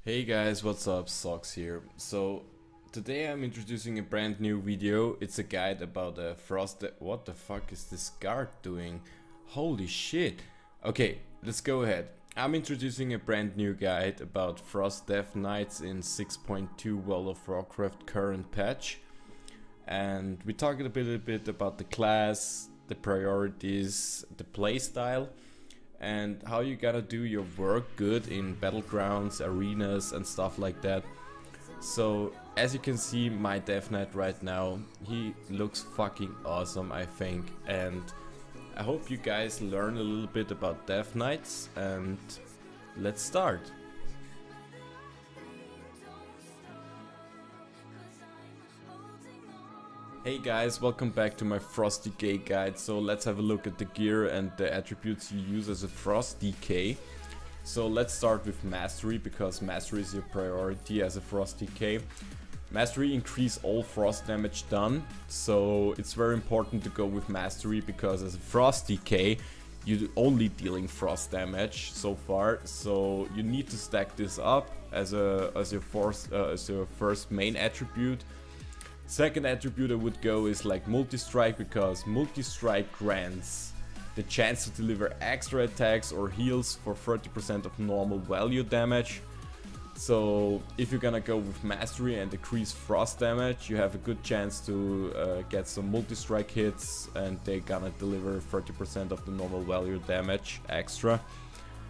Hey guys, what's up? Sox here. So today I'm introducing a brand new video. It's a guide about a frost. What the fuck is this guard doing? Holy shit. Okay, let's go ahead. I'm introducing a brand new guide about Frost Death Knights in 6.2 World of Warcraft current patch. And we talked a little bit about the class, the priorities, the playstyle, and how you gotta do your work good in battlegrounds, arenas and stuff like that. So as you can see, my Death Knight right now, he looks fucking awesome, I think, and I hope you guys learn a little bit about Death Knights, and let's start. Hey guys, welcome back to my Frost Decay guide. So let's have a look at the gear and the attributes you use as a Frost Decay. So let's start with Mastery, because Mastery is your priority as a Frost Decay. Mastery increase all frost damage done, so it's very important to go with Mastery, because as a Frost Decay you're only dealing frost damage so far, so you need to stack this up as your first main attribute. Second attribute I would go is like Multi-Strike, because Multi-Strike grants the chance to deliver extra attacks or heals for 30% of normal value damage. So if you're gonna go with Mastery and decrease frost damage, you have a good chance to get some Multi-Strike hits, and they're gonna deliver 30% of the normal value damage extra.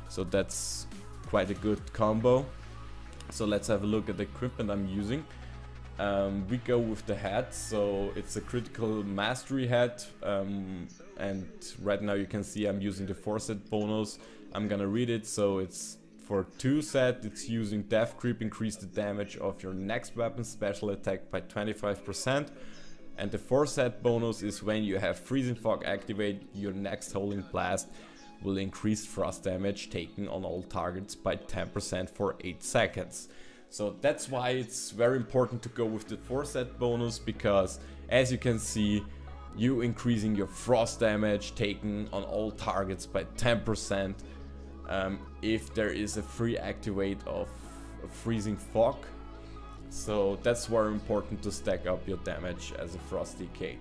So that's quite a good combo. So let's have a look at the equipment I'm using. We go with the hat, so it's a critical mastery hat, and right now you can see I'm using the 4-set bonus. I'm gonna read it. So it's for 2-set, it's using Death Creep, increase the damage of your next weapon special attack by 25%, and the 4-set bonus is when you have Freezing Fog activate, your next Howling Blast will increase frost damage taken on all targets by 10% for 8 seconds. So that's why it's very important to go with the 4-set bonus, because as you can see, you increasing your frost damage taken on all targets by 10% if there is a free activate of Freezing Fog. So that's very important to stack up your damage as a Frost Decay.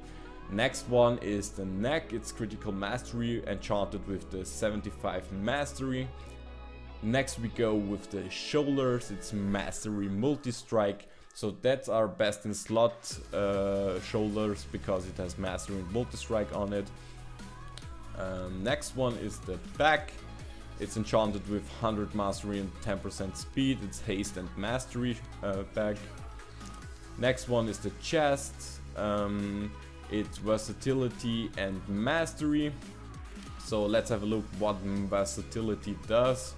Next one is the neck. It's critical mastery, enchanted with the 75 mastery. Next we go with the shoulders. It's Mastery Multi-Strike, so that's our best in slot shoulders, because it has Mastery and Multi-Strike on it. Next one is the back. It's enchanted with 100 mastery and 10% speed. It's haste and mastery back. Next one is the chest. It's versatility and mastery. So let's have a look what versatility does.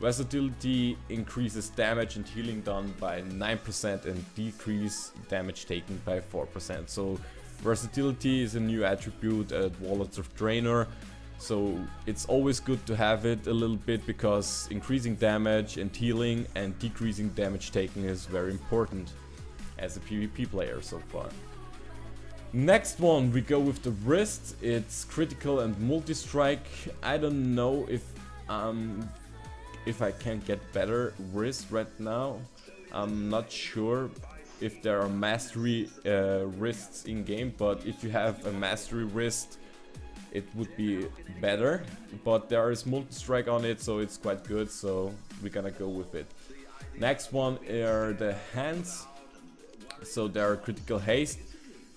Versatility increases damage and healing done by 9% and decrease damage taken by 4%. So versatility is a new attribute at Warlords of Draenor. So it's always good to have it a little bit, because increasing damage and healing and decreasing damage taken is very important as a PvP player so far. Next one, we go with the wrist. It's critical and multi-strike. I don't know if I can get better wrist right now. I'm not sure if there are mastery wrists in game, but if you have a mastery wrist it would be better, but there is multi-strike on it, so it's quite good, so we're gonna go with it. Next one are the hands, so they are critical haste.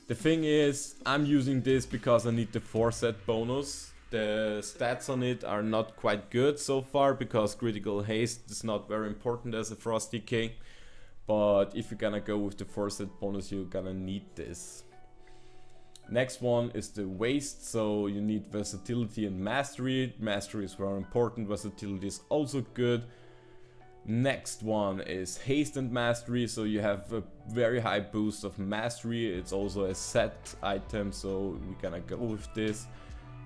The thing is, I'm using this because I need the 4-set bonus. The stats on it are not quite good so far, because critical haste is not very important as a Frost Decay, but if you're gonna go with the 4-set bonus you're gonna need this. Next one is the waist, so you need versatility and mastery. Mastery is very important, versatility is also good. Next one is haste and mastery, so you have a very high boost of mastery. It's also a set item, so we're gonna go with this.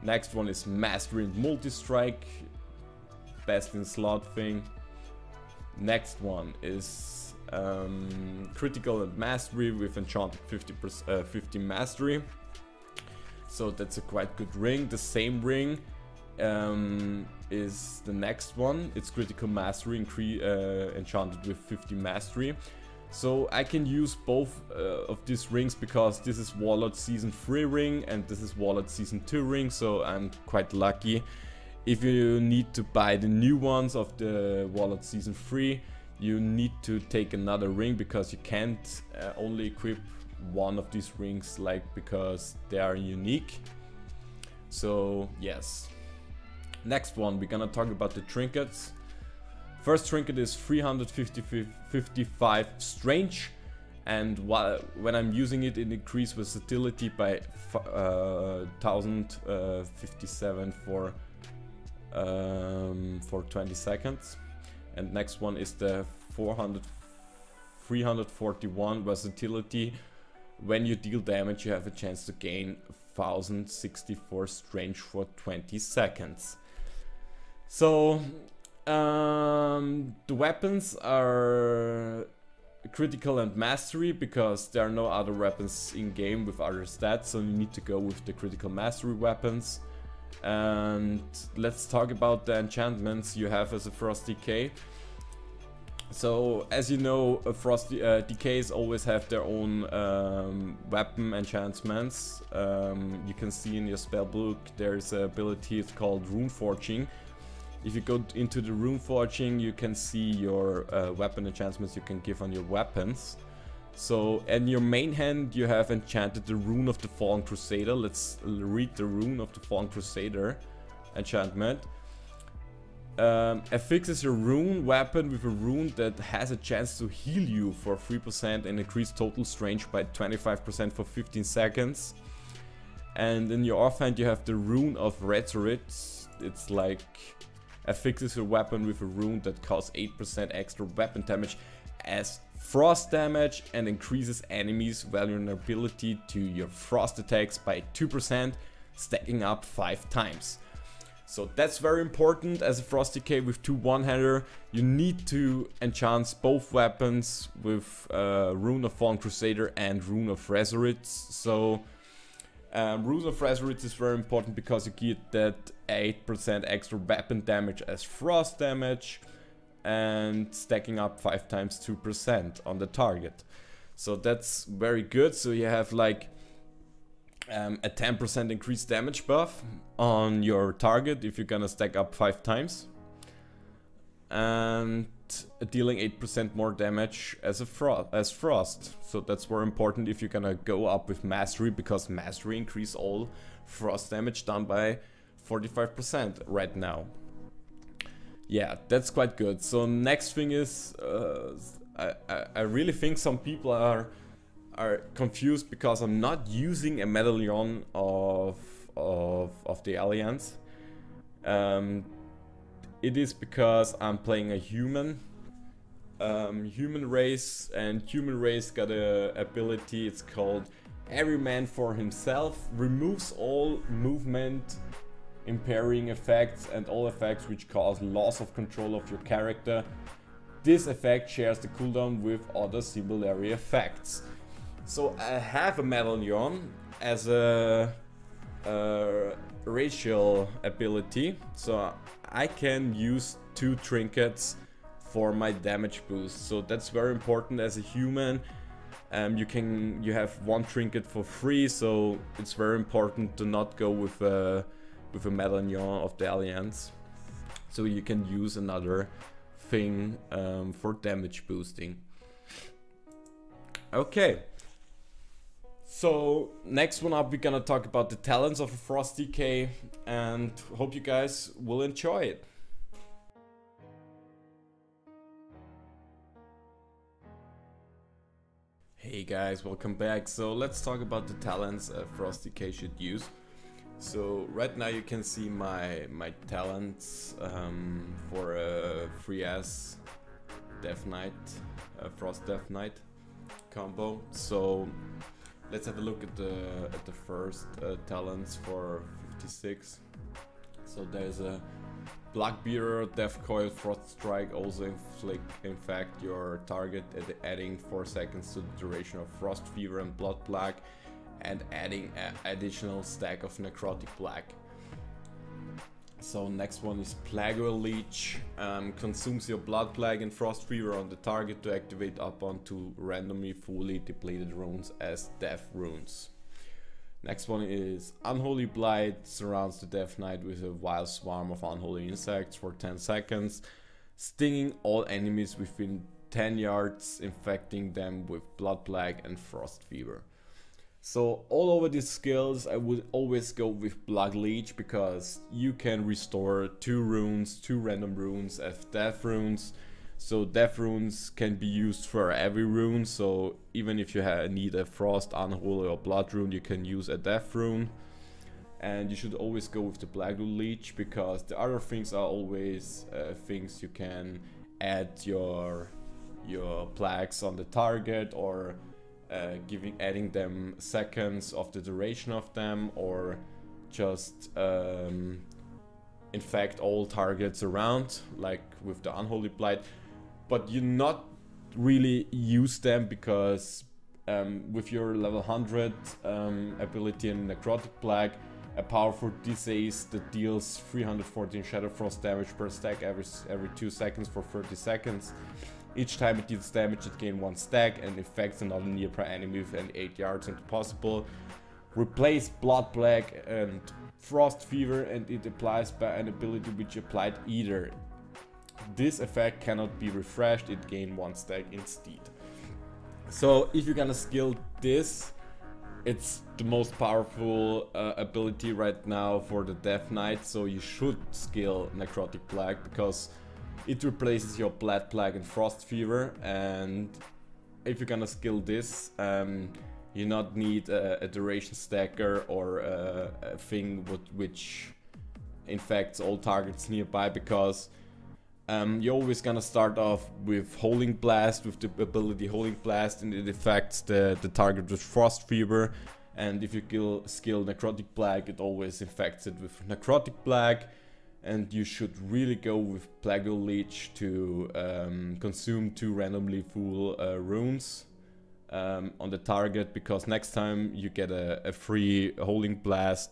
Next one is mastery and multi-strike, best in slot thing. Next one is critical and mastery with enchanted 50 mastery. So that's a quite good ring. The same ring is the next one. It's critical mastery, enchanted with 50 mastery. So I can use both of these rings because this is Warlord Season 3 ring and this is Warlord Season 2 ring, so I'm quite lucky. If you need to buy the new ones of the Warlord Season 3, you need to take another ring because you can't only equip one of these rings, like, because they are unique. So yes. Next one, we're gonna talk about the trinkets. First trinket is 355 strange, and when I'm using it, it increases versatility by 1057 for 20 seconds. And next one is the 341 versatility. When you deal damage, you have a chance to gain 1064 strange for 20 seconds. So the weapons are critical and mastery because there are no other weapons in game with other stats, so you need to go with the critical mastery weapons. And let's talk about the enchantments you have as a Frost DK. So as you know, Frost DKs always have their own weapon enchantments. You can see in your spellbook there's an ability, it's called Rune Forging. If you go into the Rune Forging, you can see your weapon enchantments you can give on your weapons. So in your main hand you have enchanted the Rune of the Fallen Crusader. Let's read the Rune of the Fallen Crusader enchantment. Affixes a rune weapon with a rune that has a chance to heal you for 3% and increase total strength by 25% for 15 seconds. And in your offhand you have the Rune of Resurrect. It's like affixes a weapon with a rune that causes 8% extra weapon damage as frost damage and increases enemies' vulnerability to your frost attacks by 2%, stacking up 5 times. So that's very important. As a Frost DK with 2 one-hander, you need to enchant both weapons with Rune of Fallen Crusader and Rune of Resurrect. So Rune of Resurrect is very important because you get that 8% extra weapon damage as frost damage and stacking up 5 times 2% on the target. So that's very good. So you have like a 10% increased damage buff on your target if you're gonna stack up 5 times, and dealing 8% more damage as frost. So that's very important if you're gonna go up with mastery, because mastery increase all frost damage down by 45% right now. Yeah, that's quite good. So next thing is I really think some people are confused because I'm not using a medallion of the Alliance. It is because I'm playing a human race, and human race got a ability, it's called Every Man for Himself, removes all movement impairing effects and all effects which cause loss of control of your character. This effect shares the cooldown with other similar effects. So I have a medallion as a racial ability, so I can use 2 trinkets for my damage boost. So that's very important as a human. You have 1 trinket for free, so it's very important to not go with a medallion of the Alliance. So you can use another thing for damage boosting. Okay. So next one up, we're gonna talk about the talents of a Frost DK, and hope you guys will enjoy it. Hey guys, welcome back. So let's talk about the talents a Frost DK should use. So right now you can see my talents for a 3S Death Knight, Frost Death Knight combo. So let's have a look at the first talents for 56. So there's a Blackbeater, Death Coil, Frost Strike, also infect your target, adding 4 seconds to the duration of Frost Fever and Blood Plague, and adding an additional stack of Necrotic Plague. So next one is Plague Leech. Consumes your Blood Plague and Frost Fever on the target to activate up onto randomly fully depleted runes as death runes. Next one is Unholy Blight. Surrounds the Death Knight with a wild swarm of unholy insects for 10 seconds, stinging all enemies within 10 yards, infecting them with Blood Plague and Frost Fever. So all over these skills I would always go with Plague Leech, because you can restore 2 random runes as death runes. So death runes can be used for every rune, so even if you need a Frost, Unholy or Blood rune, you can use a death rune. And you should always go with the Plague Leech, because the other things are always things you can add your plagues on the target, or adding them seconds of the duration of them, or just infect all targets around, like with the Unholy Blight. But you not really use them, because with your level 100 ability in Necrotic Plague, a powerful disease that deals 314 Shadow Frost damage per stack every 2 seconds for 30 seconds. Each time it deals damage, it gains 1 stack and affects another nearby enemy within 8 yards if possible. Replace Blood Plague and Frost Fever, and it applies by an ability which applied either. This effect cannot be refreshed, it gains 1 stack instead. So if you're gonna skill this, it's the most powerful ability right now for the Death Knight, so you should skill Necrotic Plague, because it replaces your Blood Plague and Frost Fever. And if you're gonna skill this, you not need a duration stacker or a thing which infects all targets nearby, because you're always gonna start off with Holding Blast, with the ability Holding Blast, and it affects the target with Frost Fever. And if you skill Necrotic Plague, it always infects it with Necrotic Plague. And you should really go with Plague Leech to consume 2 randomly full runes on the target, because next time you get a free Holding Blast,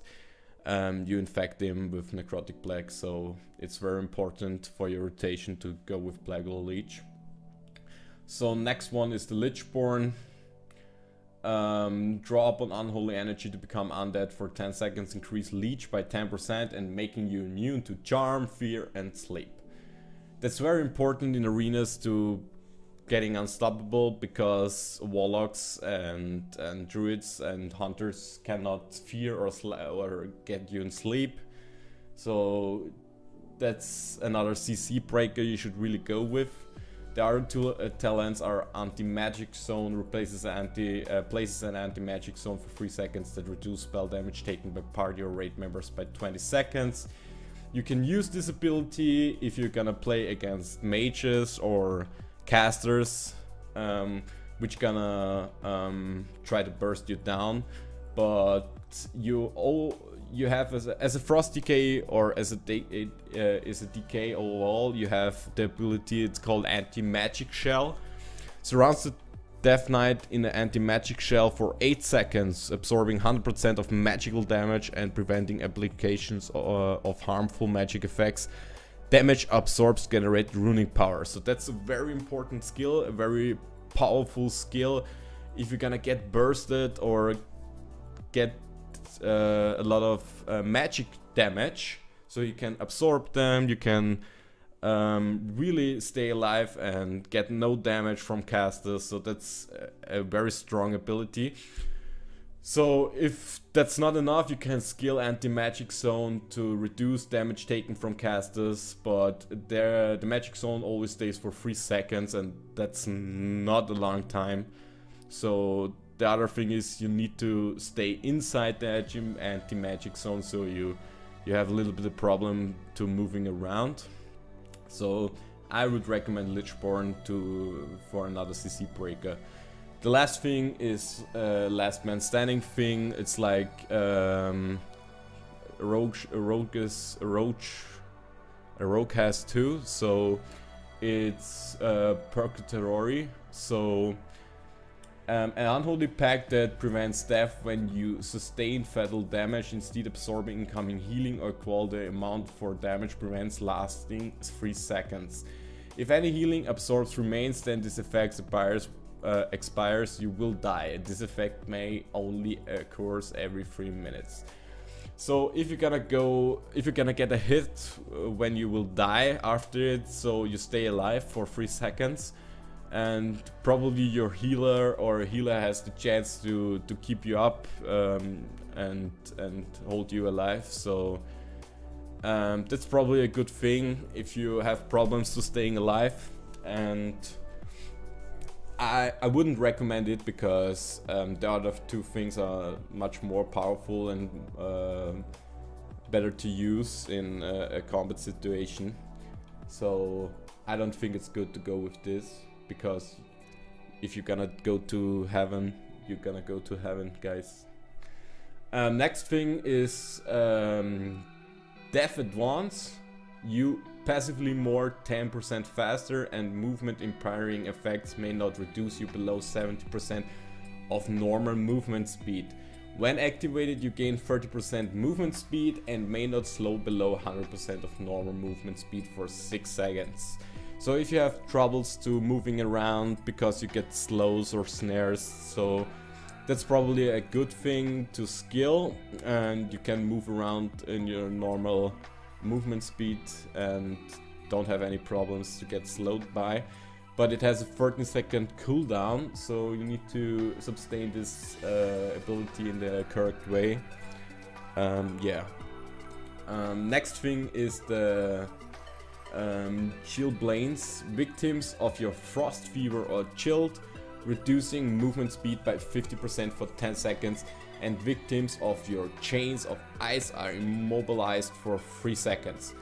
you infect him with Necrotic Plague. So it's very important for your rotation to go with Plague Leech. So next one is the Lichborn. Draw upon unholy energy to become undead for 10 seconds, increase leech by 10% and making you immune to charm, fear and sleep. That's very important in arenas to getting unstoppable, because warlocks and druids and hunters cannot fear or get you in sleep. So that's another CC breaker you should really go with. The other 2 talents are Anti-Magic Zone, places an anti-magic zone for 3 seconds that reduce spell damage taken by party or raid members by 20 seconds. You can use this ability if you're gonna play against mages or casters, which gonna try to burst you down. But you have as a Frost Decay, or as a decay overall, you have the ability, it's called Anti-Magic Shell. Surrounds the Death Knight in an Anti-Magic Shell for 8 seconds, absorbing 100% of magical damage and preventing applications of harmful magic effects. Damage absorbs generated runic power. So that's a very important skill, a very powerful skill. If you're gonna get bursted or get a lot of magic damage, so you can absorb them, you can really stay alive and get no damage from casters. So that's a very strong ability. So if that's not enough, you can skill Anti-Magic Zone to reduce damage taken from casters, but the Magic Zone always stays for 3 seconds, and that's not a long time. So the other thing is you need to stay inside the Anti-Magic Zone, so you have a little bit of problem to moving around. So I would recommend Lichborn for another CC breaker. The last thing is last man standing thing. It's like a rogue has 2, so it's purgatory. So An unholy pact that prevents death when you sustain fatal damage, instead absorbing incoming healing, or equal the amount for damage prevents lasting 3 seconds. If any healing absorbs remains, then this effect expires, you will die. This effect may only occur every 3 minutes. So if you're gonna get a hit when you will die after it, so you stay alive for 3 seconds. And probably your healer has the chance to keep you up and hold you alive. So that's probably a good thing if you have problems to staying alive. And I wouldn't recommend it because the other 2 things are much more powerful and better to use in a combat situation. So I don't think it's good to go with this. Because if you're gonna go to heaven, you're gonna go to heaven, guys. Next thing is Death Advance. You passively more 10% faster, and movement impairing effects may not reduce you below 70% of normal movement speed. When activated, you gain 30% movement speed and may not slow below 100% of normal movement speed for 6 seconds. So if you have troubles to moving around because you get slows or snares, so that's probably a good thing to skill, and you can move around in your normal movement speed and don't have any problems to get slowed by. But it has a 13-second cooldown, so you need to sustain this ability in the correct way. Next thing is the Chill Blains. Victims of your frost fever or chilled, reducing movement speed by 50% for 10 seconds, and victims of your chains of ice are immobilized for 3 seconds.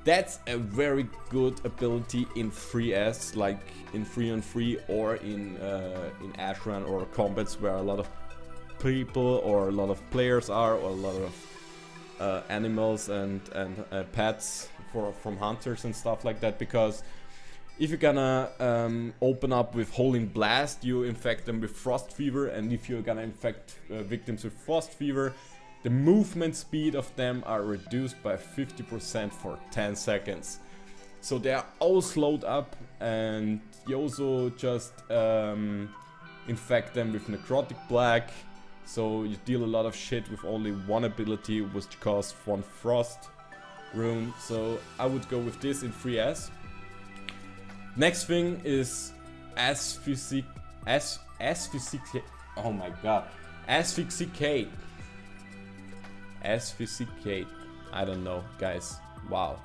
That's a very good ability in 3S, like in 3-on-3 or in Ashrun or combats where a lot of people or a lot of players are, or a lot of animals and pets from hunters and stuff like that. Because if you're gonna open up with Holding Blast, you infect them with Frost Fever, and if you're gonna infect victims with Frost Fever, the movement speed of them are reduced by 50% for 10 seconds. So they are all slowed up, and you also just infect them with Necrotic Plague. So you deal a lot of shit with only one ability, which costs 1 Frost rune. So I would go with this in 3S. Next thing is Asphyxiate. Oh my god. Asphyxiate. Asphyxiate. I don't know, guys. Wow.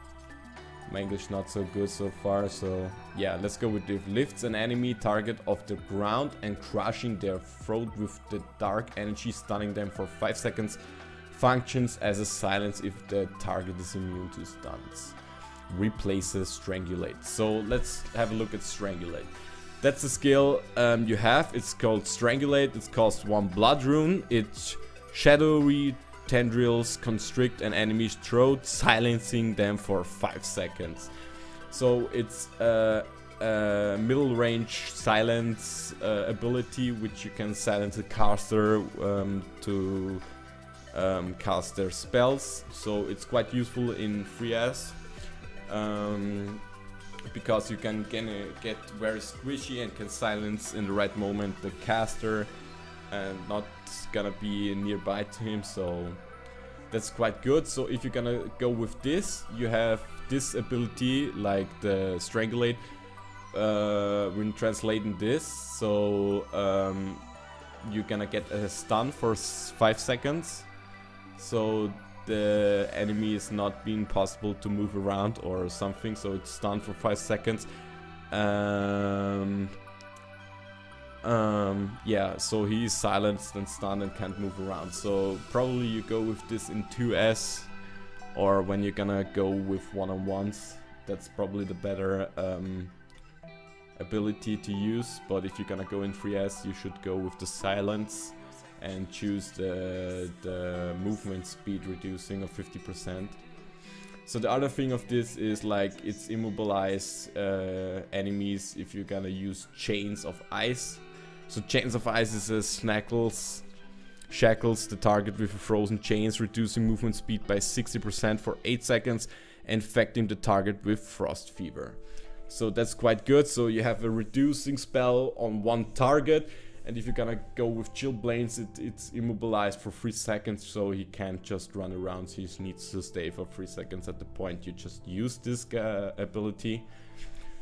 My English not so good so far, so yeah, let's go with the lifts an enemy target off the ground and crushing their throat with the dark energy, stunning them for 5 seconds. Functions as a silence if the target is immune to stuns. Replaces Strangulate. So let's have a look at Strangulate. That's the skill you have. It's called Strangulate. It costs 1 blood rune. It's shadowy tendrils constrict an enemy's throat, silencing them for 5 seconds. So it's a middle range silence ability, which you can silence a caster to cast their spells. So it's quite useful in 3S because you can get very squishy and can silence in the right moment the caster and not gonna be nearby to him, so that's quite good. So if you're gonna go with this, you have this ability like the Strangulate when translating this, so you're gonna get a stun for 5 seconds, so the enemy is not being possible to move around or something, so it's stunned for 5 seconds. Yeah, so he's silenced and stunned and can't move around. So probably you go with this in 2S, or when you're gonna go with one-on-ones, that's probably the better ability to use. But if you're gonna go in 3S, you should go with the silence and choose the movement speed reducing of 50%. So the other thing of this is like it's immobilize enemies if you're gonna use chains of ice. So Chains of Ice is a shackles the target with a frozen chains, reducing movement speed by 60% for 8 seconds and infecting the target with frost fever. So that's quite good. So you have a reducing spell on one target, and if you're gonna go with Chillblains, it's immobilized for 3 seconds, so he can't just run around. So he needs to stay for 3 seconds at the point you just use this ability.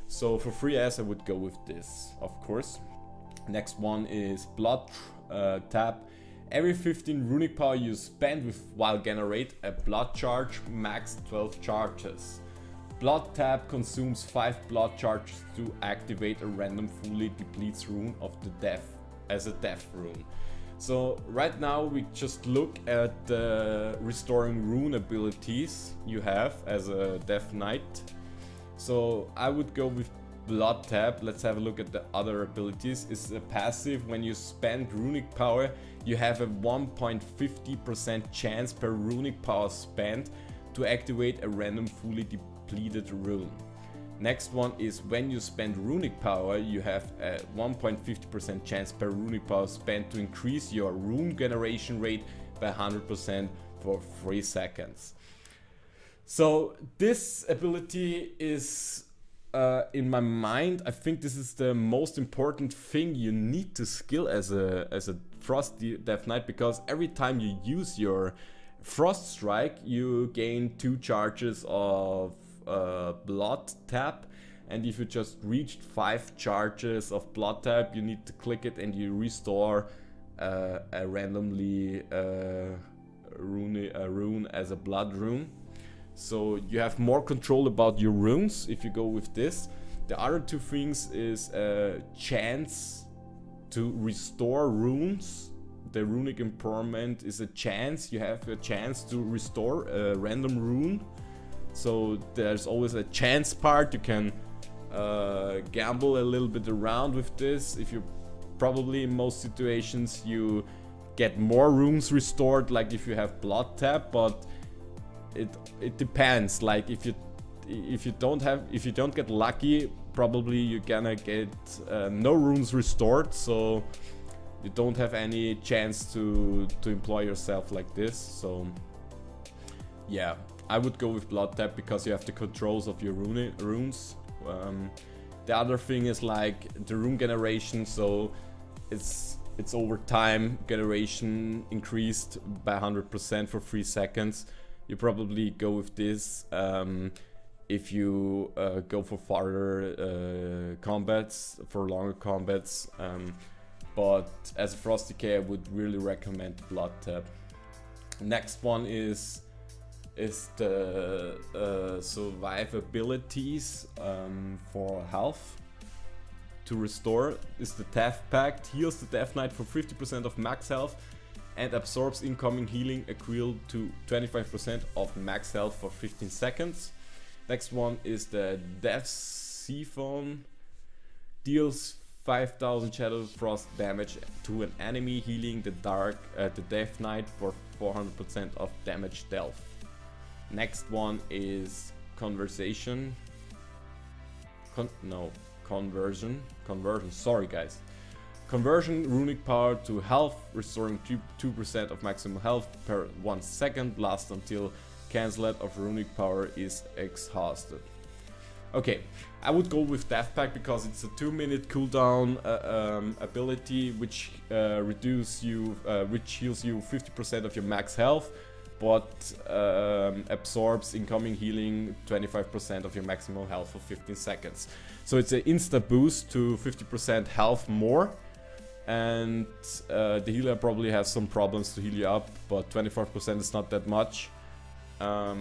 So for free as I would go with this, of course. Next one is Blood Tap. Every 15 runic power you spend while generate a blood charge, max 12 charges. Blood Tap consumes 5 blood charges to activate a random fully depletes rune of the death as a death rune. So right now we just look at the restoring rune abilities you have as a Death Knight. So I would go with Blood Tap. Let's have a look at the other abilities. It's a passive. When you spend runic power, you have a 1.50% chance per runic power spent to activate a random fully depleted rune. Next one is when you spend runic power, you have a 1.50% chance per runic power spent to increase your rune generation rate by 100% for 3 seconds. So this ability is in my mind, I think this is the most important thing you need to skill as a Frost Death Knight, because every time you use your Frost Strike, you gain 2 charges of Blood Tap, and if you just reached 5 charges of Blood Tap, you need to click it and you restore a randomly rune as a blood rune. So you have more control about your runes if you go with this. The other 2 things is a chance to restore runes. The runic empowerment is a chance. You have a chance to restore a random rune. So there's always a chance part. You can gamble a little bit around with this. If you probably in most situations you get more runes restored, like if you have Blood Tap, but it depends. Like if you don't get lucky, probably you're gonna get no runes restored, so you don't have any chance to employ yourself like this. So yeah, I would go with Blood Tap because you have the controls of your runes. The other thing is like the rune generation, so it's over time generation increased by 100% for 3 seconds. You probably go with this if you go for farther combats, for longer combats. But as a Frost Decay, I would really recommend Blood Tap. Next one is the survive abilities for health. To restore is the Death Pact, heals the Death Knight for 50% of max health and absorbs incoming healing equal to 25% of max health for 15 seconds. Next one is the Death Siphon, deals 5000 Shadow Frost damage to an enemy, healing the Death Knight for 400% of damage dealt. Next one is Conversion, sorry guys. Conversion runic power to health, restoring 2% of maximum health per 1 second, lasts until canceled of runic power is exhausted. Okay, I would go with Death Pact because it's a 2-minute cooldown ability which heals you 50% of your max health, but absorbs incoming healing 25% of your maximum health for 15 seconds. So it's an insta boost to 50% health more, and the healer probably has some problems to heal you up, but 25% is not that much.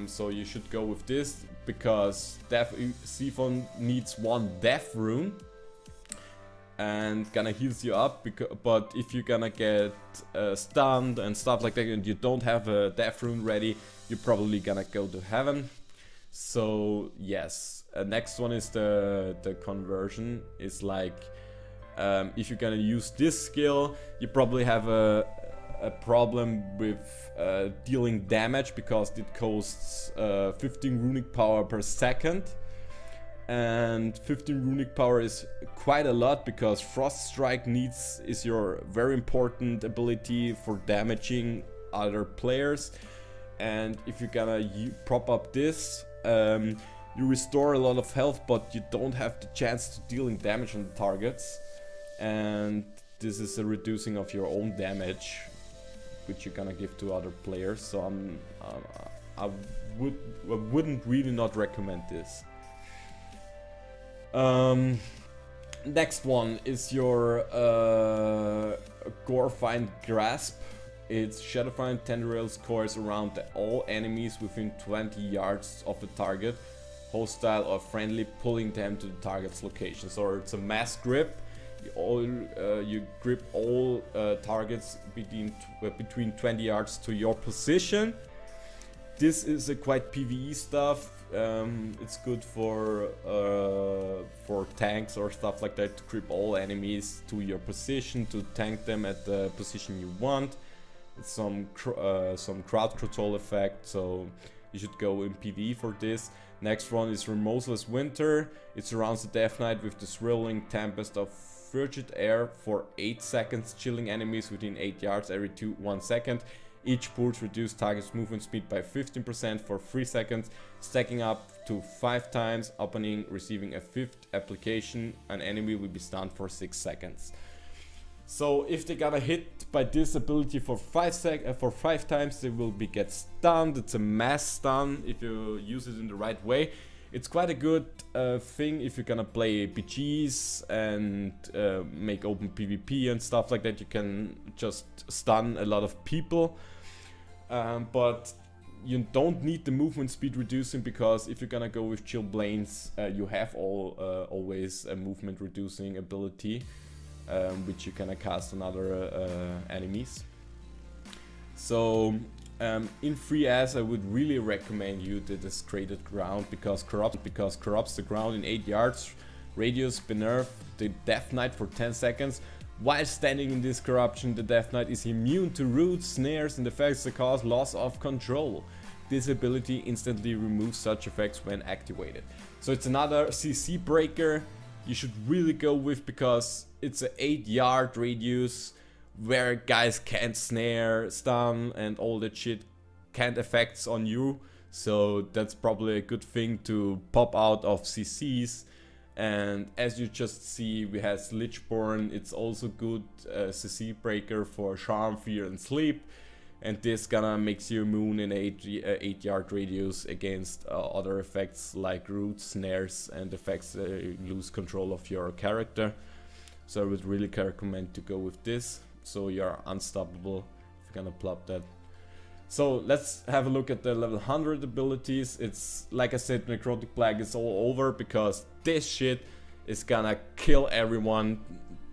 So you should go with this because Death Siphon needs 1 death rune and gonna heals you up, but if you're gonna get stunned and stuff like that and you don't have a death rune ready, you're probably gonna go to heaven. So yes, next one is the conversion. Is like if you're gonna use this skill, you probably have a problem with dealing damage because it costs 15 runic power per second. and 15 runic power is quite a lot, because Frost Strike is your very important ability for damaging other players. And if you're gonna prop up this, you restore a lot of health, but you don't have the chance to dealing damage on the targets. And this is a reducing of your own damage, which you're gonna give to other players. So I wouldn't really not recommend this. Next one is your Gorefind Grasp. Its Shadowfind tendrils coils around all enemies within 20 yards of the target, hostile or friendly, pulling them to the target's location. So it's a mass grip. You grip all targets between 20 yards to your position. This is a quite PvE stuff. It's good for tanks or stuff like that, to grip all enemies to your position, to tank them at the position you want. It's some crowd control effect, so you should go in PvE for this. Next one is Remorseless Winter. It surrounds the Death Knight with the swirling tempest of frigid air for 8 seconds, chilling enemies within 8 yards every 1 second. Each pulse reduces target's movement speed by 15% for 3 seconds, stacking up to 5 times. Upon receiving a 5th application, an enemy will be stunned for 6 seconds. So if they got hit by this ability for 5 times, they will get stunned. It's a mass stun if you use it in the right way. It's quite a good thing if you're gonna play PGs and make open PvP and stuff like that. You can just stun a lot of people, but you don't need the movement speed reducing, because if you're gonna go with Chill Blains, you have always a movement reducing ability, which you can cast on other enemies. So in free as, I would really recommend you the Desecrated Ground, because corrupts the ground in 8 yards radius beneath the Death Knight for 10 seconds. While standing in this corruption, the Death Knight is immune to roots, snares, and effects that cause loss of control. This ability instantly removes such effects when activated. So it's another CC breaker you should really go with, because it's an 8-yard radius where guys can't snare, stun, and all that shit can't effects on you. So that's probably a good thing to pop out of CCs. And as you just see, we have Lichborn. It's also good CC breaker for Charm, Fear, and Sleep. And this gonna makes you immune in 8-yard radius against other effects like roots, snares, and effects that lose control of your character. So I would really recommend to go with this, so you're unstoppable if you're gonna plop that. So let's have a look at the level 100 abilities. It's like I said, Necrotic Plague is all over, because this shit is gonna kill everyone.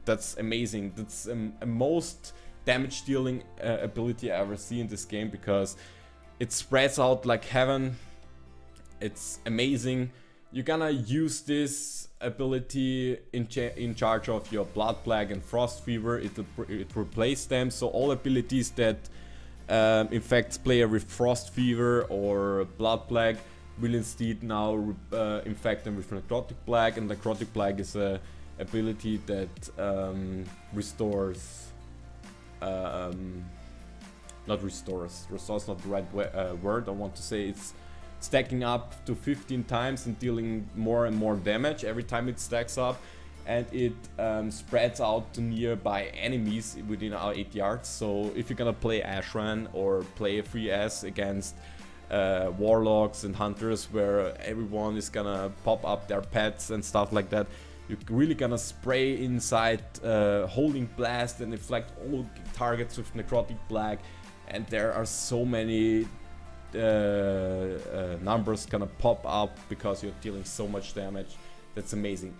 That's amazing. That's a most damage dealing ability I ever see in this game, because it spreads out like heaven. It's amazing. You're gonna use this ability in charge of your Blood Plague and Frost Fever. It replaces them, so all abilities that infects player with Frost Fever or Blood Plague will instead now infect them with Necrotic Plague. And Necrotic Plague is a ability that restores, not restores not the right word I want to say. It's stacking up to 15 times and dealing more and more damage every time it stacks up, and it spreads out to nearby enemies within our 8 yards. So if you're gonna play Ashran or play a free S against warlocks and hunters, where everyone is gonna pop up their pets and stuff like that, you're really gonna spray inside Holding Blast and inflict all targets with Necrotic Plague, and there are so many numbers gonna pop up because you're dealing so much damage. That's amazing.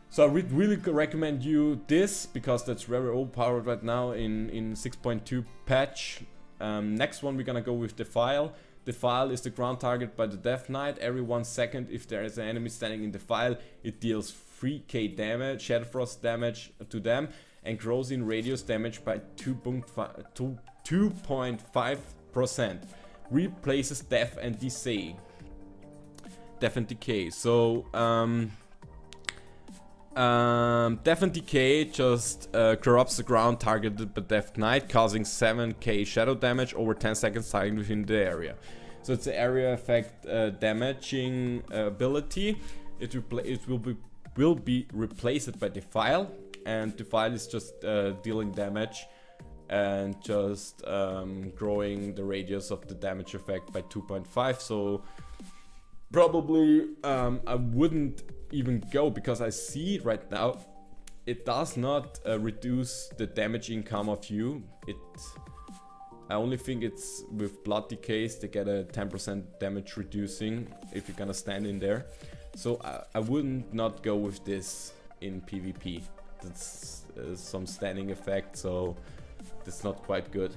So I would really recommend you this, because that's very overpowered right now in 6.2 patch. Next one, we're gonna go with Defile. Defile is the ground target by the Death Knight. Every 1 second, if there is an enemy standing in Defile, it deals 3k damage, Shadowfrost damage to them, and grows in radius damage by 2.5%. Replaces Death and Decay. Death and Decay. So Death and Decay just corrupts the ground targeted by Death Knight, causing 7k shadow damage over 10 seconds targeting within the area. So it's the area effect damaging ability. It will be replaced by Defile, and Defile is just dealing damage and just growing the radius of the damage effect by 2.5. So probably I wouldn't even go, because I see right now it does not reduce the damage income of you. I only think it's with blood decays they get a 10% damage reducing if you're gonna stand in there. So I wouldn't not go with this in PvP. That's some standing effect, so that's not quite good.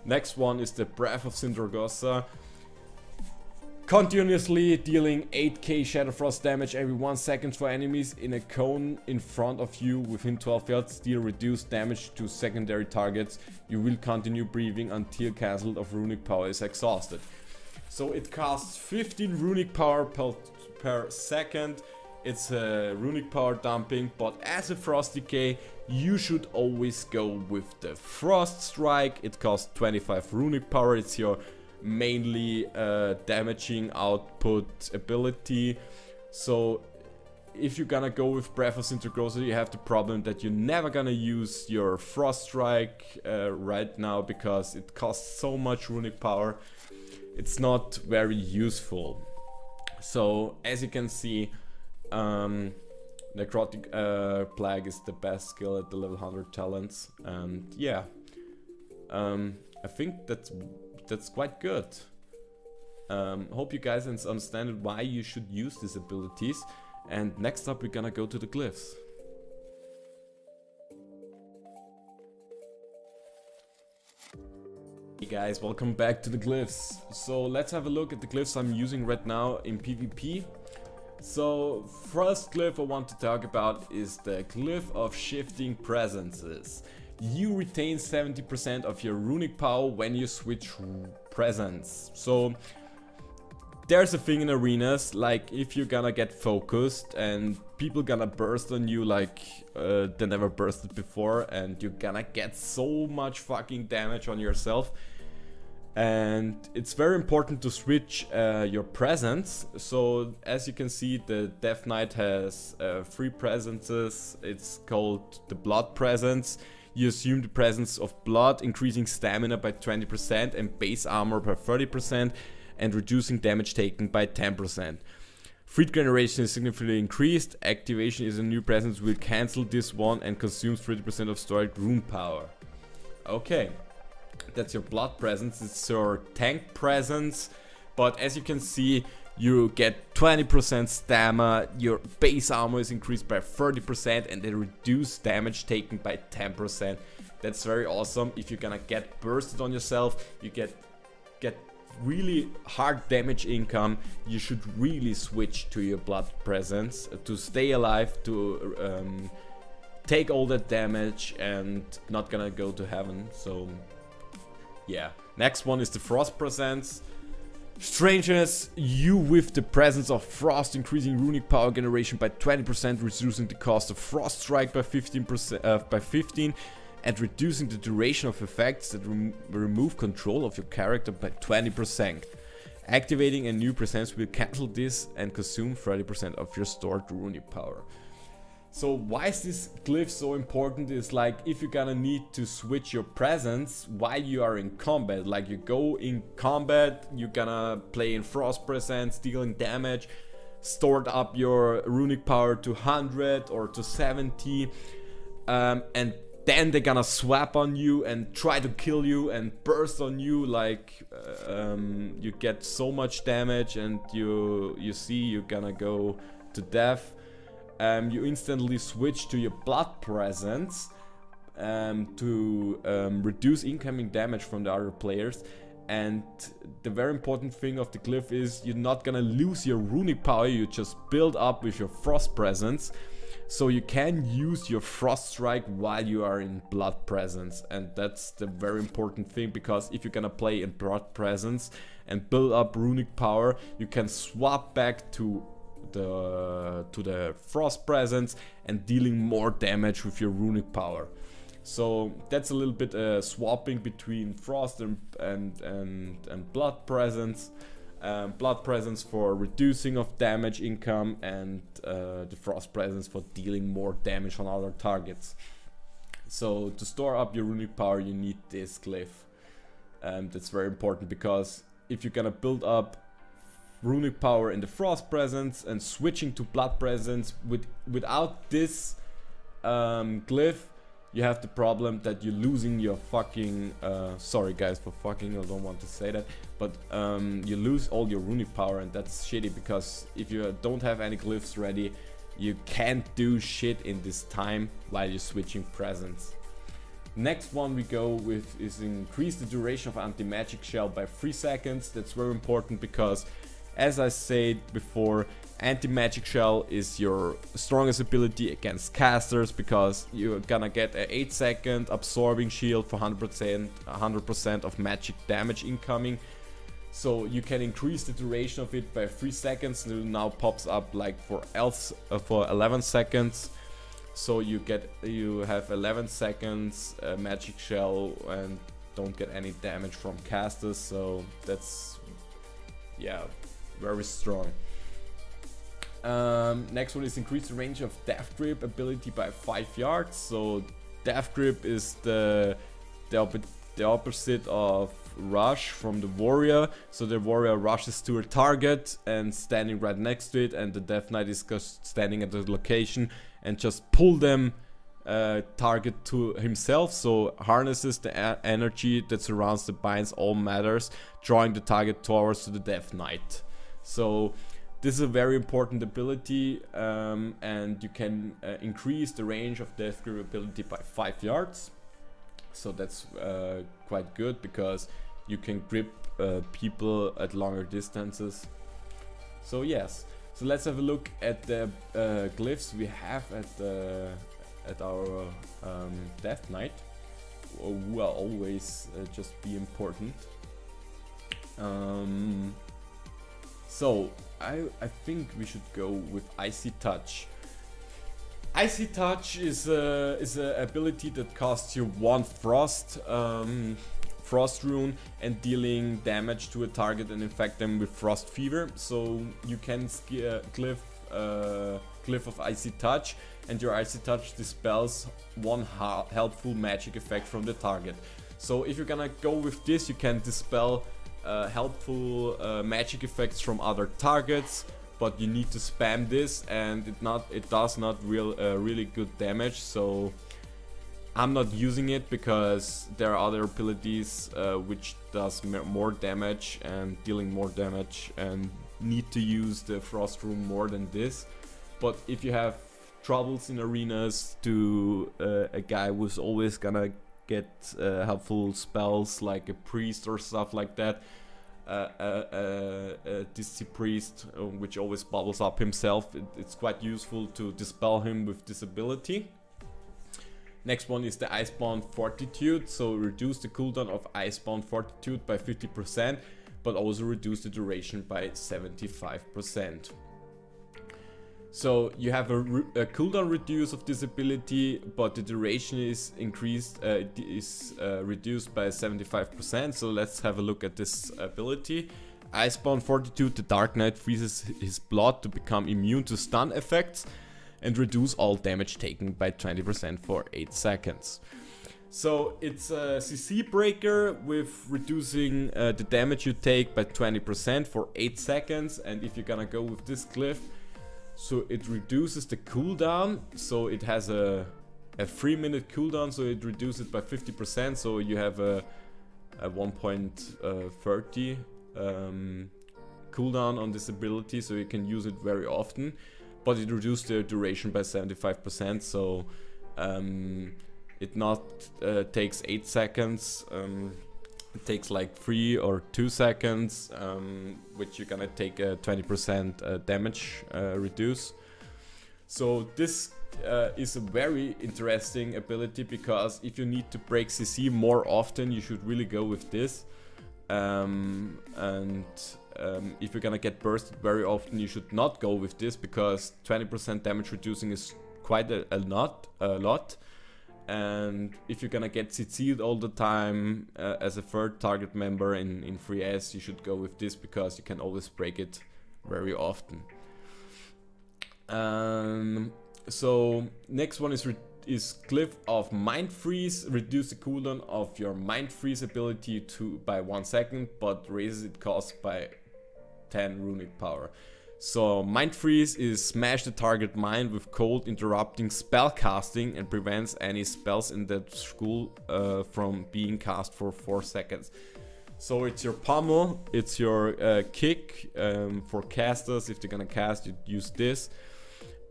Next one is the Breath of Sindragosa. Continuously dealing 8k Shadow Frost damage every 1 second for enemies in a cone in front of you within 12 yards. Deal reduced damage to secondary targets. You will continue breathing until Cancel of Runic Power is exhausted. So it costs 15 Runic Power per second. It's a Runic Power dumping, but as a Frost Decay you should always go with the Frost Strike. It costs 25 Runic Power. It's your mainly damaging output ability. So if you're gonna go with Breath of Sindragosa, you have the problem that you're never gonna use your Frost Strike right now, because it costs so much Runic Power. It's not very useful. So as you can see, Necrotic Plague is the best skill at the level 100 talents, and yeah, I think that's quite good. Hope you guys understand why you should use these abilities. And next up we're gonna go to the Glyphs. Hey guys, welcome back to the Glyphs. So let's have a look at the Glyphs I'm using right now in PvP. So first glyph I want to talk about is the Glyph of Shifting Presences. You retain 70% of your runic power when you switch presence. So there's a thing in arenas, like if you're gonna get focused and people gonna burst on you like they never bursted before, and you're gonna get so much fucking damage on yourself. And it's very important to switch your presence. So as you can see, the Death Knight has 3 presences. It's called the Blood Presence. You assume the presence of blood, increasing stamina by 20% and base armor by 30% and reducing damage taken by 10%. Freed generation is significantly increased. Activation is a new presence, will cancel this one and consumes 30% of stored rune power. Okay, that's your blood presence. It's your tank presence, but as you can see, you get 20% stamina, your base armor is increased by 30% and they reduce damage taken by 10%. That's very awesome. If you're gonna get bursted on yourself, you get really hard damage income, you should really switch to your blood presence to stay alive, to take all that damage and not gonna go to heaven. So yeah, next one is the Frost Presence. Strangeness, you with the presence of frost, increasing runic power generation by 20%, reducing the cost of Frost Strike by 15%, and reducing the duration of effects that remove control of your character by 20%. Activating a new presence will cancel this and consume 30% of your stored runic power. So why is this glyph so important? Is like if you're gonna need to switch your presence while you are in combat, like you go in combat, you're gonna play in Frost Presence, dealing damage, stored up your runic power to 100 or to 70, and then they're gonna swap on you and try to kill you and burst on you, like you get so much damage and you see you're gonna go to death. You instantly switch to your blood presence to reduce incoming damage from the other players. And the very important thing of the glyph is you're not gonna lose your runic power, you just build up with your Frost Presence. So you can use your Frost Strike while you are in Blood Presence, and that's the very important thing, because if you're gonna play in Blood Presence and build up runic power, you can swap back to the Frost Presence and dealing more damage with your runic power. So that's a little bit swapping between Frost and Blood Presence. Blood Presence for reducing of damage income, and the Frost Presence for dealing more damage on other targets. So to store up your runic power, you need this glyph. That's very important, because if you're gonna build up runic power in the Frost Presence and switching to Blood Presence without this glyph, you have the problem that you're losing your fucking, sorry guys for fucking, I don't want to say that, but you lose all your runic power, and that's shitty, because if you don't have any glyphs ready, you can't do shit in this time while you're switching presence. Next one we go with is increase the duration of anti-magic shell by 3 seconds. That's very important, because as I said before, anti-magic shell is your strongest ability against casters, because you're gonna get an 8-second absorbing shield for 100% of magic damage incoming. So you can increase the duration of it by 3 seconds, and it now pops up like for 11 seconds. So you have 11 seconds magic shell and don't get any damage from casters. So that's, yeah, very strong. Next one is increase the range of Death Grip ability by 5 yards. So Death Grip is the opposite of Rush from the Warrior. So the Warrior rushes to a target and standing right next to it, and the Death Knight is just standing at the location and just pull them target to himself. So harnesses the energy that surrounds the binds all matters, drawing the target towards the Death Knight. So this is a very important ability, and you can increase the range of Death Grip ability by 5 yards. So that's quite good, because you can grip people at longer distances. So yes, so let's have a look at the glyphs we have at our Death Knight, who will always just be important. So I think we should go with Icy Touch. Icy Touch is a ability that costs you 1 frost rune and dealing damage to a target and infect them with Frost Fever. So you can glyph of Icy Touch, and your Icy Touch dispels 1 helpful magic effect from the target. So if you're gonna go with this, you can dispel helpful magic effects from other targets, but you need to spam this, and it does not really good damage. So I'm not using it, because there are other abilities which does more damage and dealing more damage, and need to use the Frost Rune more than this. But if you have troubles in arenas to a guy who's always gonna get helpful spells like a priest or stuff like that, this priest which always bubbles up himself, it's quite useful to dispel him with this ability. Next one is the Icebound Fortitude. So reduce the cooldown of Icebound Fortitude by 50%, but also reduce the duration by 75%. So you have a cooldown reduce of this ability, but the duration is reduced by 75%. So let's have a look at this ability. Icebound Fortitude, the Dark Knight freezes his blood to become immune to stun effects and reduce all damage taken by 20% for 8 seconds. So it's a CC breaker with reducing the damage you take by 20% for 8 seconds. And if you're gonna go with this glyph, so it reduces the cooldown. So it has a 3-minute cooldown, so it reduces it by 50%. So you have a 1.30 cooldown on this ability, so you can use it very often. But it reduced the duration by 75%, so it not takes 8 seconds. It takes like 3 or 2 seconds, which you're gonna take a 20% damage reduce. So this is a very interesting ability, because if you need to break CC more often, you should really go with this. If you're gonna get bursted very often, you should not go with this, because 20% damage reducing is quite a lot. And if you're gonna get CC'd all the time as a third target member in 3S, you should go with this, because you can always break it very often. So next one is Glyph of Mind Freeze. Reduce the cooldown of your Mind Freeze ability by 1 second, but raises its cost by 10 runic power. So Mind Freeze is smash the target mind with cold, interrupting spell casting, and prevents any spells in that school from being cast for 4 seconds. So it's your pummel, it's your kick for casters. If they're gonna cast, you use this.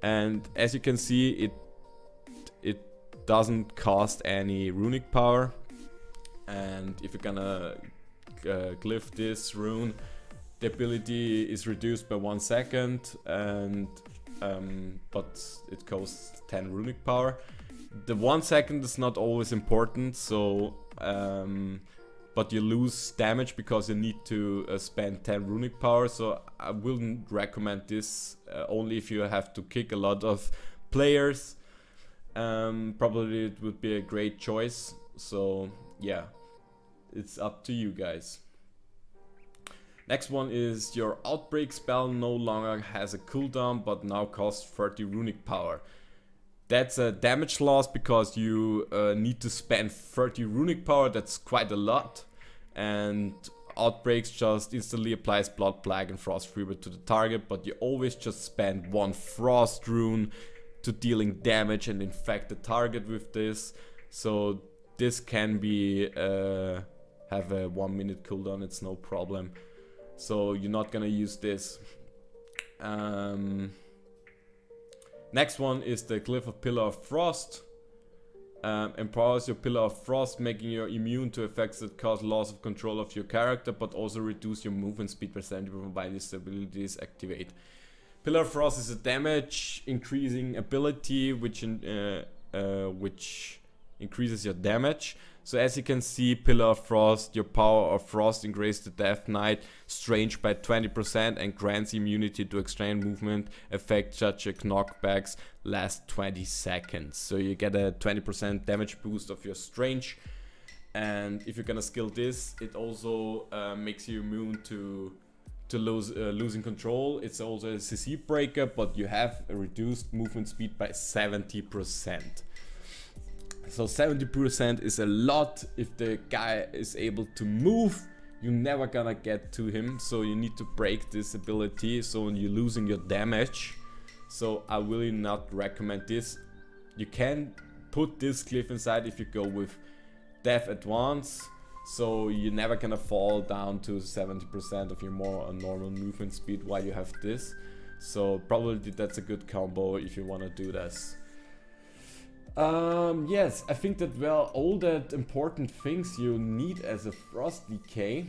And as you can see, it doesn't cost any runic power. And if you're gonna glyph this rune, the ability is reduced by 1 second, and but it costs 10 runic power. The 1 second is not always important, so but you lose damage because you need to spend 10 runic power. So I wouldn't recommend this, only if you have to kick a lot of players. Probably it would be a great choice. So yeah, it's up to you guys. Next one is your Outbreak spell no longer has a cooldown, but now costs 30 runic power. That's a damage loss, because you need to spend 30 runic power. That's quite a lot. And Outbreaks just instantly applies Blood Plague and Frost Fever to the target, but you always just spend 1 Frost rune to dealing damage and infect the target with this. So this can be have a 1 minute cooldown, it's no problem. So you're not gonna use this. Next one is the Glyph of Pillar of Frost. Empowers your Pillar of Frost, making you immune to effects that cause loss of control of your character, but also reduce your movement speed by 70% when this ability is activated. Pillar of Frost is a damage increasing ability which increases your damage. So as you can see, Pillar of Frost, your power of Frost increases the Death Knight Strange by 20% and grants immunity to extreme movement effect such as knockbacks last 20 seconds. So you get a 20% damage boost of your Strange. And if you're gonna skill this, it also makes you immune to losing control. It's also a CC breaker, but you have a reduced movement speed by 70%. So 70% is a lot. If the guy is able to move, you're never gonna get to him. So you need to break this ability, so you're losing your damage. So I really not recommend this. You can put this glyph inside if you go with Death Advance. So you're never gonna fall down to 70% of your more normal movement speed while you have this. So probably that's a good combo if you wanna do this. Yes, I think that all that important things you need as a Frost DK.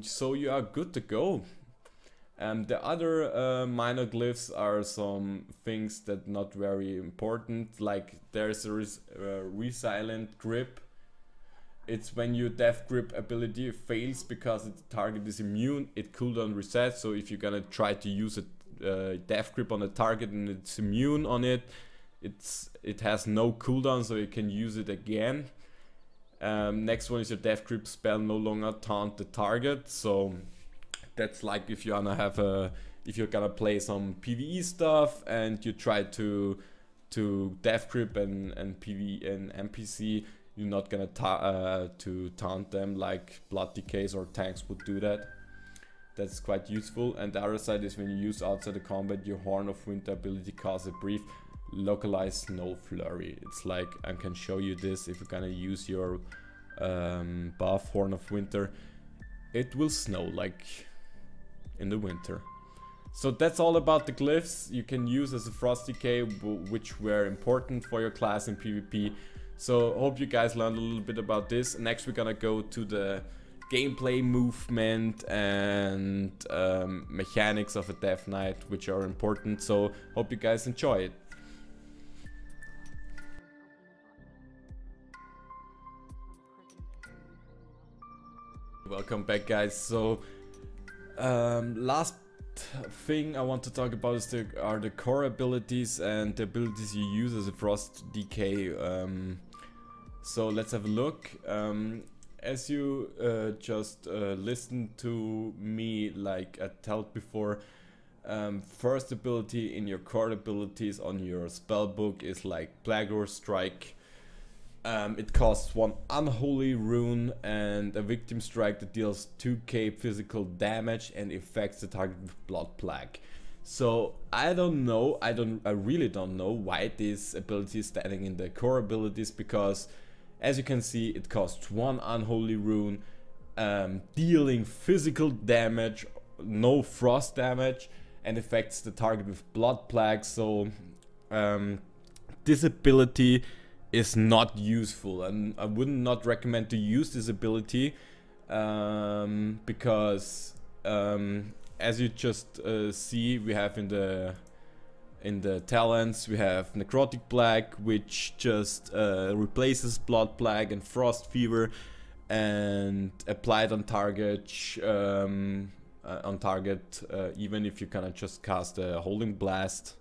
So you are good to go. The other minor glyphs are some things that not very important, like there's a Resilient Grip. It's when your Death Grip ability fails because the target is immune, it cooldown resets. So if you're gonna try to use a Death Grip on a target and it's immune on it, it has no cooldown, so you can use it again. Next one is your Death Grip spell no longer taunt the target. So that's like if you're gonna play some PvE stuff and you try to Death Grip and PvE and NPC, you're not gonna to taunt them like Blood Decays or tanks would do that. That's quite useful. And the other side is when you use outside the combat, your Horn of Winter ability causes a brief localized snow flurry. It's like, I can show you this. If you're gonna use your buff Horn of Winter, it will snow like in the winter. So that's all about the glyphs you can use as a Frost DK, which were important for your class in PvP. So hope you guys learned a little bit about this. Next we're gonna go to the gameplay, movement and mechanics of a Death Knight, which are important. So hope you guys enjoy it. Welcome back, guys. So last thing I want to talk about is are the core abilities and the abilities you use as a Frost DK. So let's have a look. As you just listened to me, like I told before, first ability in your core abilities on your spellbook is like Plague or Strike. It costs 1 unholy rune and a victim strike that deals 2k physical damage and affects the target with blood plague. So I don't know, I really don't know why this ability is standing in the core abilities, because as you can see it costs 1 unholy rune, dealing physical damage, no frost damage, and affects the target with blood plague. So this ability is not useful, and I would not recommend to use this ability because as you just see, we have in the talents we have Necrotic Plague, which just replaces Blood Plague and Frost Fever and applied on target even if you cannot just cast a Holding Blast.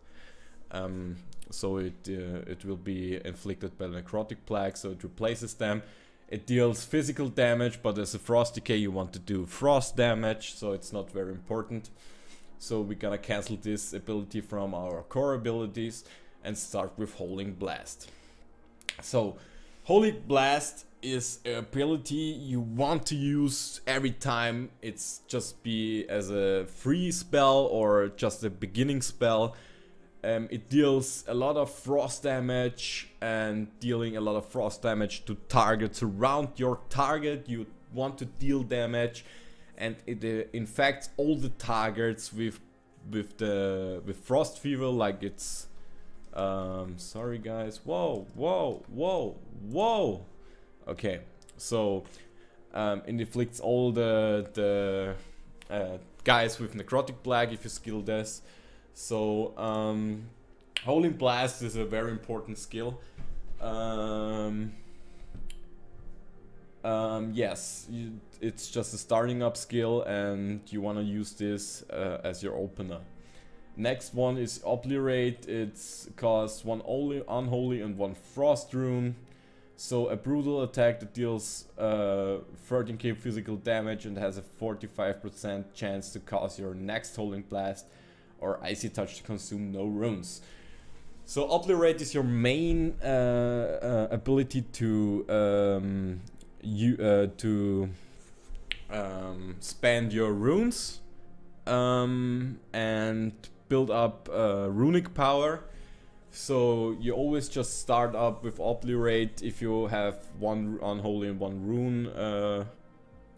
So it will be inflicted by the Necrotic Plague, so it replaces them. It deals physical damage, but as a Frost Decay you want to do frost damage, so it's not very important. So we're gonna cancel this ability from our core abilities and start with Holding Blast. So Holy Blast is an ability you want to use every time. It's just be as a free spell or just a beginning spell. It deals a lot of frost damage, and dealing a lot of frost damage to targets around your target you want to deal damage, and it infects all the targets with Frost Fever, like it's sorry guys, whoa. Okay, so it inflicts all the guys with Necrotic Plague if you skill this. So Holy Blast is a very important skill. Yes, it's just a starting up skill, and you want to use this as your opener. Next one is Obliterate. It's costs 1 unholy and 1 frost rune. So a brutal attack that deals 13k physical damage and has a 45% chance to cause your next Holding Blast or Icy Touch to consume no runes. So Obliterate is your main ability to spend your runes and build up runic power. So you always just start up with Obliterate if you have 1 unholy and 1 rune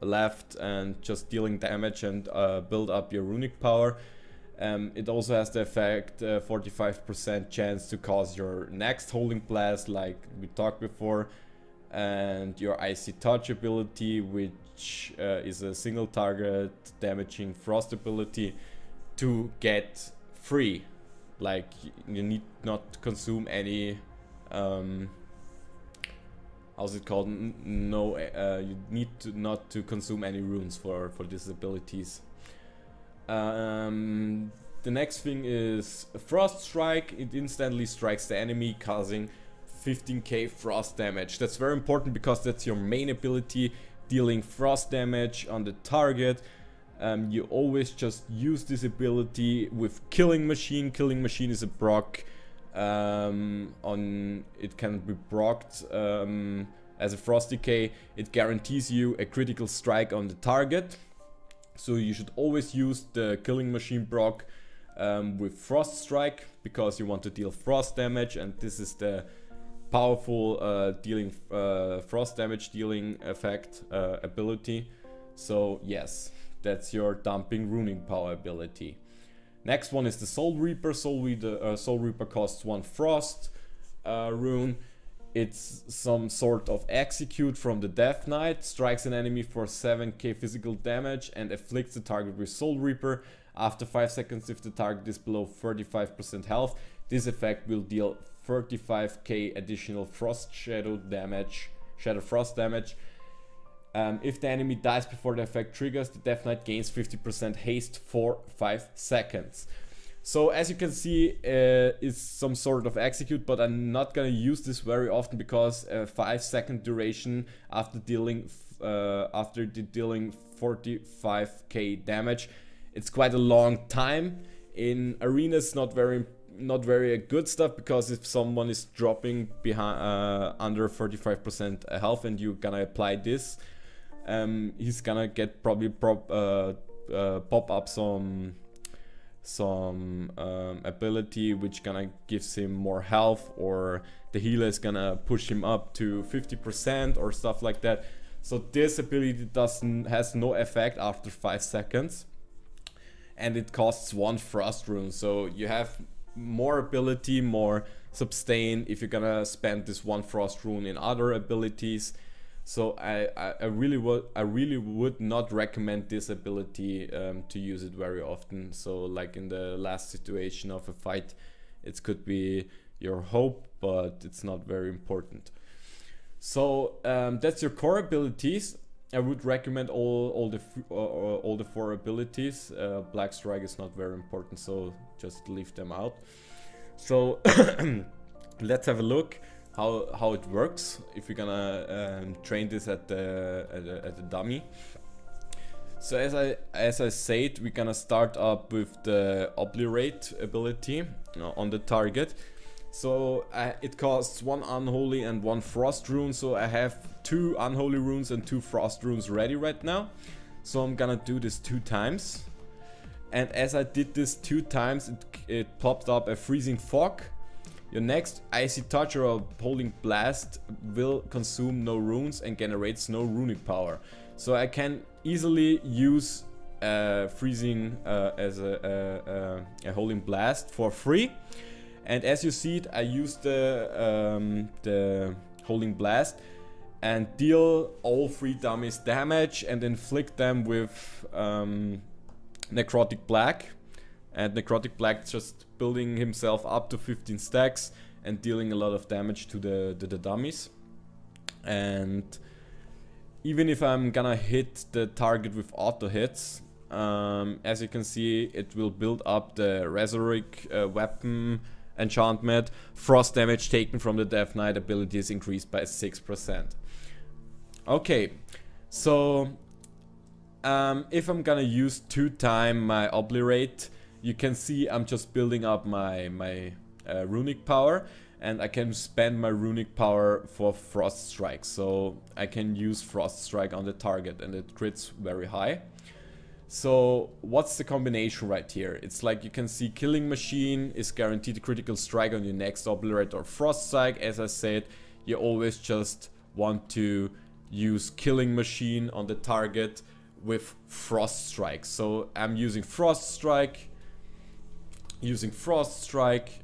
left, and just dealing damage and build up your runic power. It also has the effect 45% chance to cause your next Holding Blast, like we talked before, and your Icy Touch ability, which is a single target damaging frost ability, to get free. Like you need not to consume any how's it called? No, you need to not to consume any runes for these abilities. The next thing is Frost Strike. It instantly strikes the enemy, causing 15k frost damage. That's very important because that's your main ability, dealing frost damage on the target. You always just use this ability with Killing Machine. Killing Machine is a proc. It can be procced as a Frost Decay. It guarantees you a critical strike on the target. So you should always use the Killing Machine proc with Frost Strike, because you want to deal frost damage, and this is the powerful dealing frost damage dealing effect ability. So yes, that's your dumping runing power ability. Next one is the Soul Reaper. Soul Reaper costs 1 frost rune. It's some sort of execute from the Death Knight. Strikes an enemy for 7k physical damage and afflicts the target with Soul Reaper after 5 seconds if the target is below 35% health. This effect will deal 35k additional Frost Shadow damage, Shadow Frost damage. If the enemy dies before the effect triggers, the Death Knight gains 50% haste for 5 seconds. So as you can see, it's some sort of execute, but I'm not gonna use this very often because 5-second duration after dealing 45k damage, it's quite a long time. In arenas, not very good stuff, because if someone is dropping behind under 35% health and you're gonna apply this, he's gonna get probably pop up some ability which gonna gives him more health, or the healer is gonna push him up to 50% or stuff like that. So this ability has no effect after 5 seconds, and it costs 1 frost rune. So you have more ability, more sustain if you're gonna spend this 1 frost rune in other abilities. So I really would not recommend this ability to use it very often. So like in the last situation of a fight, it could be your hope, but it's not very important. So that's your core abilities. I would recommend all the 4 abilities. Black Strike is not very important, so just leave them out. So let's have a look how it works if you're gonna train this at the dummy. So as I said, we're gonna start up with the Obliterate ability on the target. So it costs 1 Unholy and 1 Frost rune. So I have 2 Unholy runes and 2 Frost runes ready right now. So I'm gonna do this 2 times. And as I did this 2 times, it popped up a Freezing Fog. Your next Icy Touch or Upholding Blast will consume no runes and generates no runic power. So I can easily use Freezing as a Holding Blast for free. And as you see it, I used the Holding Blast and deal all 3 dummies damage and inflict them with Necrotic Plague. And Necrotic Plague just building himself up to 15 stacks and dealing a lot of damage to the dummies. And even if I'm gonna hit the target with auto hits, as you can see, it will build up the Resurrect weapon enchantment. Frost damage taken from the Death Knight ability is increased by 6%. Okay, so if I'm gonna use 2 times my Obliterate, you can see I'm just building up my runic power, and I can spend my runic power for Frost Strike. So I can use Frost Strike on the target and it crits very high. So what's the combination right here? It's like you can see Killing Machine is guaranteed a critical strike on your next Obliterate or Frost Strike. As I said, you always just want to use Killing Machine on the target with Frost Strike. So I'm using Frost Strike,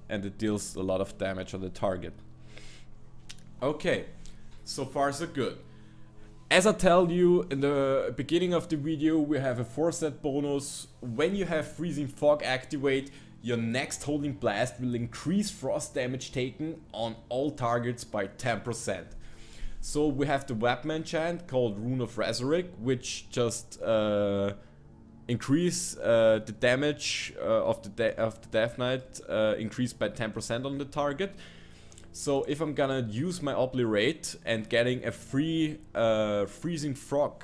and it deals a lot of damage on the target. Okay, so far so good. As I tell you in the beginning of the video, we have a 4-set bonus. When you have Freezing Fog activate, your next Holding Blast will increase frost damage taken on all targets by 10%. So we have the weapon enchant called Rune of Resurrect, which just increase the damage of the Death Knight increased by 10% on the target. So if I'm gonna use my Obliterate and getting a free Freezing Fog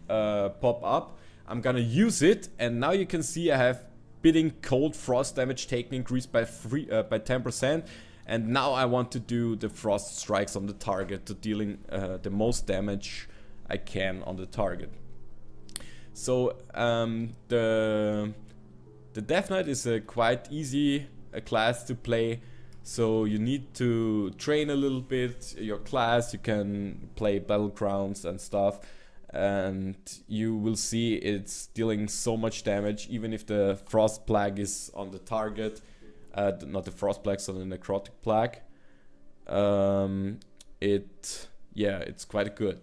pop up, I'm gonna use it, and now you can see I have Biting Cold frost damage taken increased by 10%, and now I want to do the Frost Strikes on the target to dealing the most damage I can on the target. So the Death Knight is a quite easy class to play. So you need to train a little bit your class. You can play Battlegrounds and stuff, and you will see it's dealing so much damage even if the Frost Plague is on the target. Not the Frost Plague, so the Necrotic Plague. It's quite good.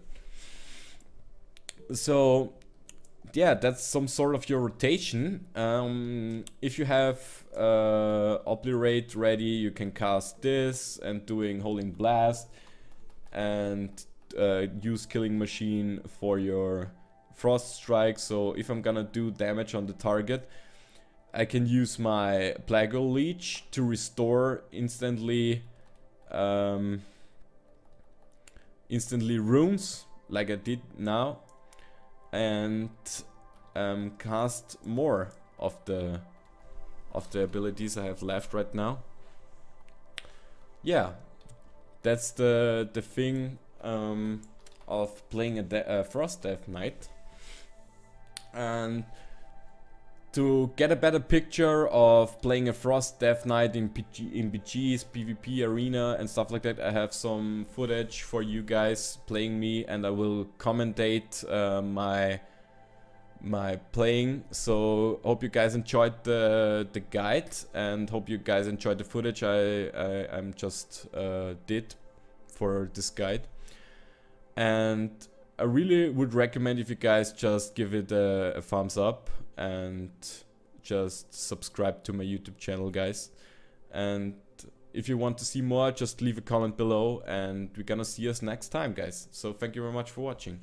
So yeah, that's some sort of your rotation. If you have Obliterate ready, you can cast this and doing Holding Blast, and use Killing Machine for your Frost Strike. So if I'm gonna do damage on the target, I can use my Plague Leech to restore instantly runes, like I did now, and cast more of the abilities I have left right now. Yeah, that's the thing of playing a Frost Death Knight. And to get a better picture of playing a Frost Death Knight in BGs, PvP arena and stuff like that, I have some footage for you guys playing me, and I will commentate my playing. So hope you guys enjoyed the guide, and hope you guys enjoyed the footage I'm just did for this guide. And I really would recommend if you guys just give it a thumbs up and just subscribe to my YouTube channel, guys. And if you want to see more, just leave a comment below, and we're gonna see us next time, guys. So thank you very much for watching.